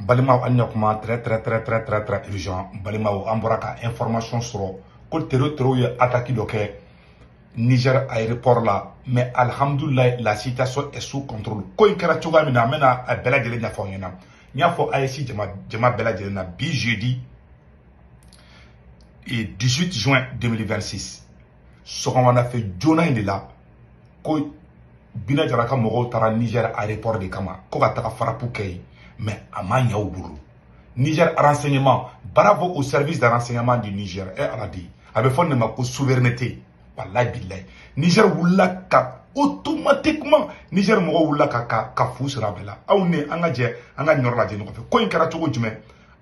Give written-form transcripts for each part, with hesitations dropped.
Balima anyakuma très urgent. Balima amboraka information sur ko tero ye attaque doke Niger aéroport là, mais alhamdoulilah la situation est sous contrôle. Ko ikara choga mina mena a bela jele nya fo nyana. Nya fo ASC jama bela jele na bi jeudi et 18 juin 2026. Ce qu'on a fait jona inde là ko bina jaraka mogo tara Niger aéroport de kama ko ka taka farapu kay mais amanya uburu. Niger renseignement, bravo au service de renseignement du Niger et Aradi. Avec fond de ma souveraineté. Wallahi billahi. Niger wula ka automatiquement Niger mo wula ka fu sera bela. Aw ne anga je anga nyor la je no ko en kara to jume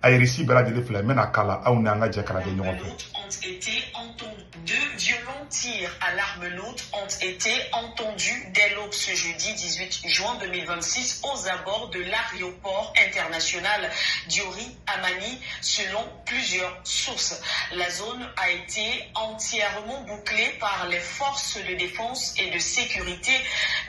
ay reci bela de fle mena kala aw ne anga je kala de nyon ont été entendus. Deux violents tirs à l'arme lourde ont été entendus dès l'aube ce jeudi 18 juin 2026 aux abords de l'aéroport international Diori Amani, selon plusieurs sources. La zone a été entièrement bouclée par les forces de défense et de sécurité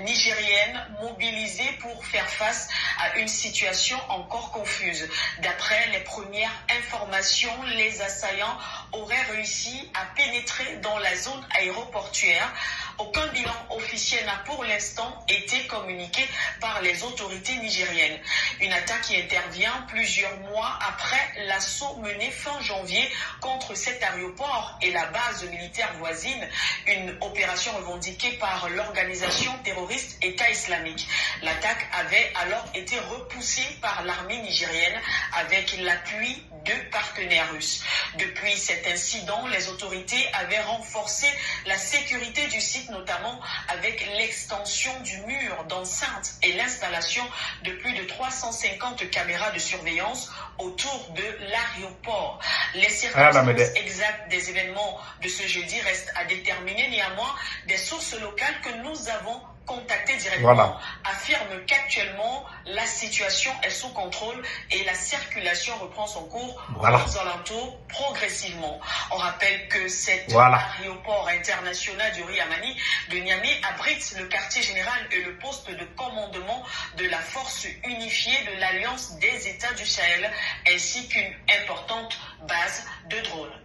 nigériennes mobilisées pour faire face à une situation encore confuse. D'après les premières informations, les assaillants auraient réussi à pénétrer dans la zone aéroportuaire. Aucun bilan officiel n'a pour l'instant été communiqué par les autorités nigériennes. Une attaque qui intervient plusieurs mois après l'assaut mené fin janvier contre cet aéroport et la base militaire voisine, une opération revendiquée par l'organisation terroriste État islamique. L'attaque avait alors été repoussée par l'armée nigérienne avec l'appui de partenaires russes. Depuis cet incident, les autorités avaient renforcé la sécurité du site, notamment avec l'extension du mur d'enceinte et l'installation de plus de 350 caméras de surveillance autour de l'aéroport. Les circonstances exactes des événements de ce jeudi restent à déterminer. Néanmoins, des sources locales que nous avons contactées directement affirment qu'actuellement la situation est sous contrôle et la circulation reprend son cours aux alentours progressivement. On rappelle que cet aéroport international du Amani de Niamey abrite le quartier général et le poste de commandement de la force unifiée de l'Alliance des États du Sahel, ainsi qu'une importante base de drones.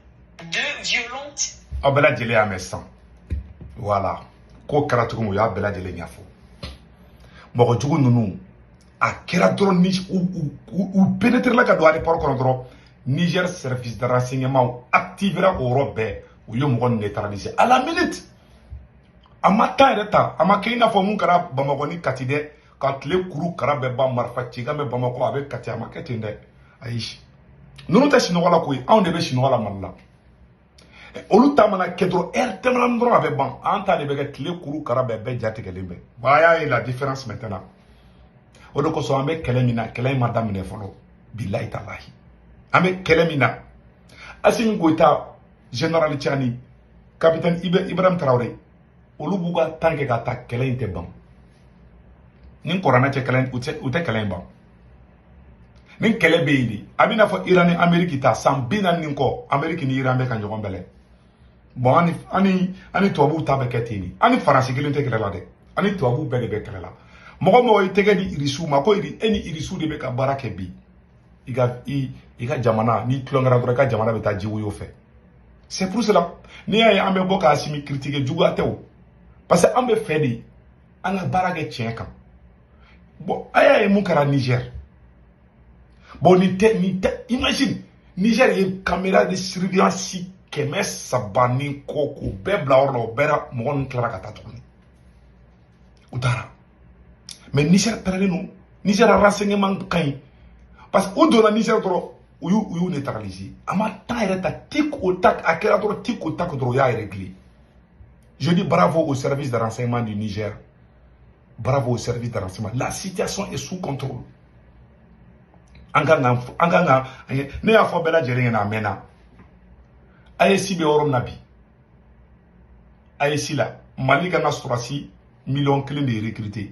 Deux violentes... Voilà. Ko karatugu ya bela de lenyafo mogo jugu nunu a kera dron ni ou pénétrer la ka do aéroport ko dron Niger service de renseignement activera Europe ou yo mo neutraliser à la minute amata reta amakina fo mun kara bamako ni katide ka tle kuru kara be ba marfa ci game bamako avec kati amakete nde aish nunu ta sino wala ko on de be sino wala malla olu tamana kedro tellement droit avec ban anta de be clé kuru karabe be jati kelembe baya la différence maintenant odo ko so ambe kelemina kelem madame ne folo billahi tallahi ambe kelemina asimi goita général Tiani capitaine Ibrahim Traoré olu buga tanke ka ta kelem te ban nin korana che kelem ute kelem ban nin kelebe idi abina fo Iran Amerique ta sambina nin ko Amerique ni Iran be kan jogon bele. Bon, ani tuabu tabe ketini. Ani faransi kilin te kelela de. Ani tuabu bele be kelela. Mo itege di irisu ma ko eni irisu de be ka barake bi. Iga jamana ni klongara dora ka jamana be ta jiwu yo fe. C'est pour cela ni ay ambe boka asimi critiquer jugu atew. Parce que ambe fedi anga barake tien kam. Bon, aya mun kara Niger. Bon ni te imagine Niger y caméra de surveillance keme sabani koko bebla orlo bera mon clara katatoni utara mais Niger tarale no Niger renseignement kay parce que au Niger tro uyu neutraliser ama taireta tik au tak akela tro tik au tak tro ya réglé. Je dis bravo au service de renseignement du Niger, bravo au service de renseignement, la situation est sous contrôle. Anganga ne ya fo bela jere na mena ASC be orom nabi ASC la Mali ka na surasi million clé de recruter,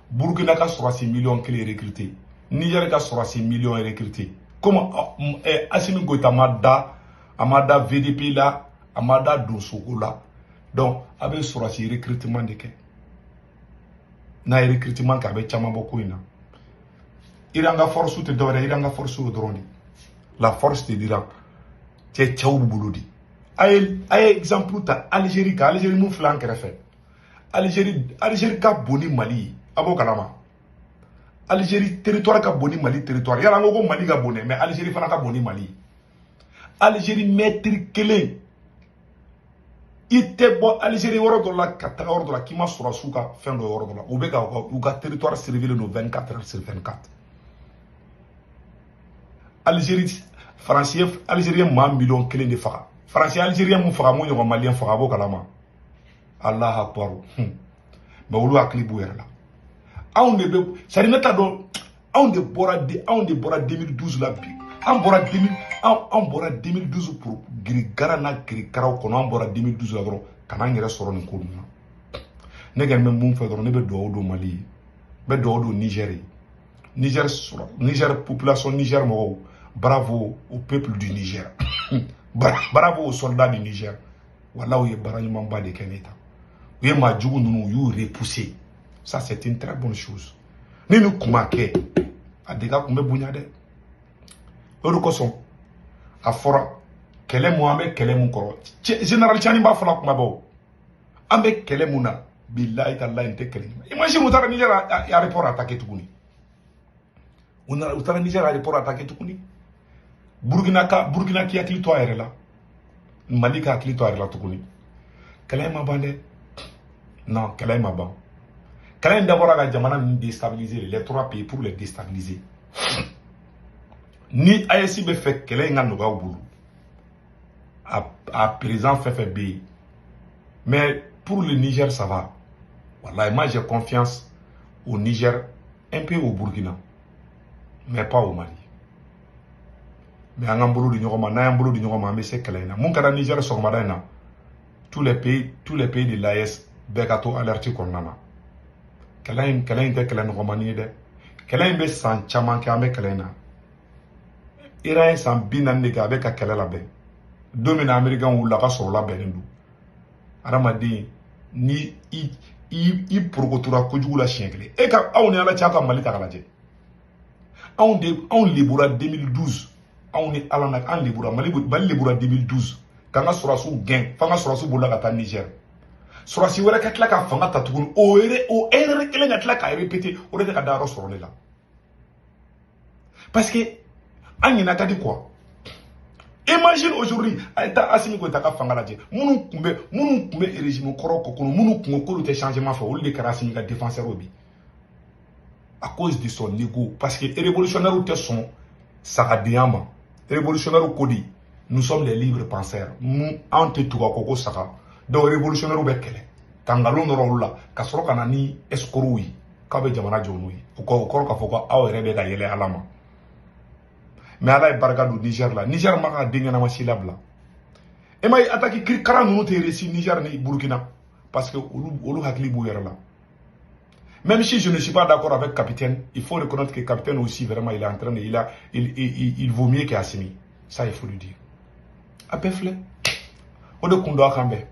Burkina ka surasi million clé recruter, Niger ka surasi million recruter. Comment Assimi Goïta amada VDP là amada Dosoko là, donc avec surasi recrutement de ke na recrutement ka be chama boko ina Iranga force te dora iranga force o drone. La force te dira c'est tchaou boulodi. Aye exemple ta Algérie ka Algérie mou flanc refait. Algérie ka boni Mali abo kalama. Algérie territoire ka boni Mali territoire. Yala ngo Mali ka boni mais Algérie fana ka boni Mali. Algérie mètre kelen. Ite bo Algérie woro do la kata woro do la kima sura suka fin do woro do la. Ubeka uga territoire surveillé no 24 heures sur 24. Algérie français Algérien ma million kelen de faga. Français Algérien mu faga mo yogo malien faga bo kalama. Allah akbar. Mais olu akli bu yera la. On de be sarinata do on de bora 2012 la bi. On bora 2012 pour grigara na grigara ko on bora 2012 la dro kana ngere soro ni ko na. Ne gel même mum fa dro ne be do Mali. Be do Niger. Niger population Niger mo bravo au peuple du Niger. Bravo aux soldats du Niger. Voilà où est baranyuma ba de Keneta. Où est ma djougou nous you repoussé. Ça c'est une très bonne chose. Ni nous kumake a dega kumbe bunyade. Oro koson a fora kele Mohamed kele mun koro. Général Tchani ba fala kuma bo. Ambe kele muna billahi taala inte kele. Imagine utara Niger a report attaqué tukuni. Utara Niger a report attaqué tukuni. Burkina qui a clito à là. Mali qui a clito à là tukuni. Kele ma bande. Non, kele ma ban. Kele d'abord à la jamana déstabiliser les trois pays pour les déstabiliser. Ni ASI be fait kele nga noga bulu. À présent fait B. Mais pour le Niger ça va. Voilà, moi j'ai confiance au Niger, un peu au Burkina, mais pas au Mali. Mais en Ambolo du Nyogoma, mais c'est Kalena. Mon cara Niger Sogmadana. Tous les pays de l'AS, Begato alerté qu'on en a. Kalain de Kalen Romani de. Kalain be sans chaman kame Kalena. Irain sans binan nega avec a Kalela ben. Domina américain ou la sur la benendu. Aramadi ni i prokotura kojugu la chienkele. Et quand on est à la tchaka Mali takalaje. On libéra 2012. On est à la libéra Mali libéra 2012. Quand on sera sous gain, fanga sera sous bola kata Niger. Sera si wera katla ka fanga tatukun o ere kele ngatla ka répéter o de ka daro soro là. Parce que Anina t'a dit quoi? Imagine aujourd'hui, Aïta Assimi Kotaka Fangalaje, Mounou Koumbe régime Koroko, Mounou Koumbe te changement fait, ou les Karasimi défenseur Obi. À cause de son ego, parce que les révolutionnaires ou sont Saradiyama, les révolutionnaires ou Kodi, nous sommes les libres penseurs. Nous, Ante Tougakoko Saka, donc révolutionnaires ou Bekele, Tangalon Rolla, Kasoro Kanani, Eskorui, Kabe Jamana Jonoui, ou Korka Foka, Aou Rebeka Yele Alama. Mais Allah est barga du Niger là. Niger m'a dit na masilabla. Et m'a attaqué Kara nous te réussi Niger ni Burkina parce que olu hakli bouyera là. Même si je ne suis pas d'accord avec le capitaine, il faut reconnaître que le capitaine aussi vraiment il est en train de il vaut mieux qu'Assimi. Ça il faut lui dire. Apefle. Odo kundo akambe.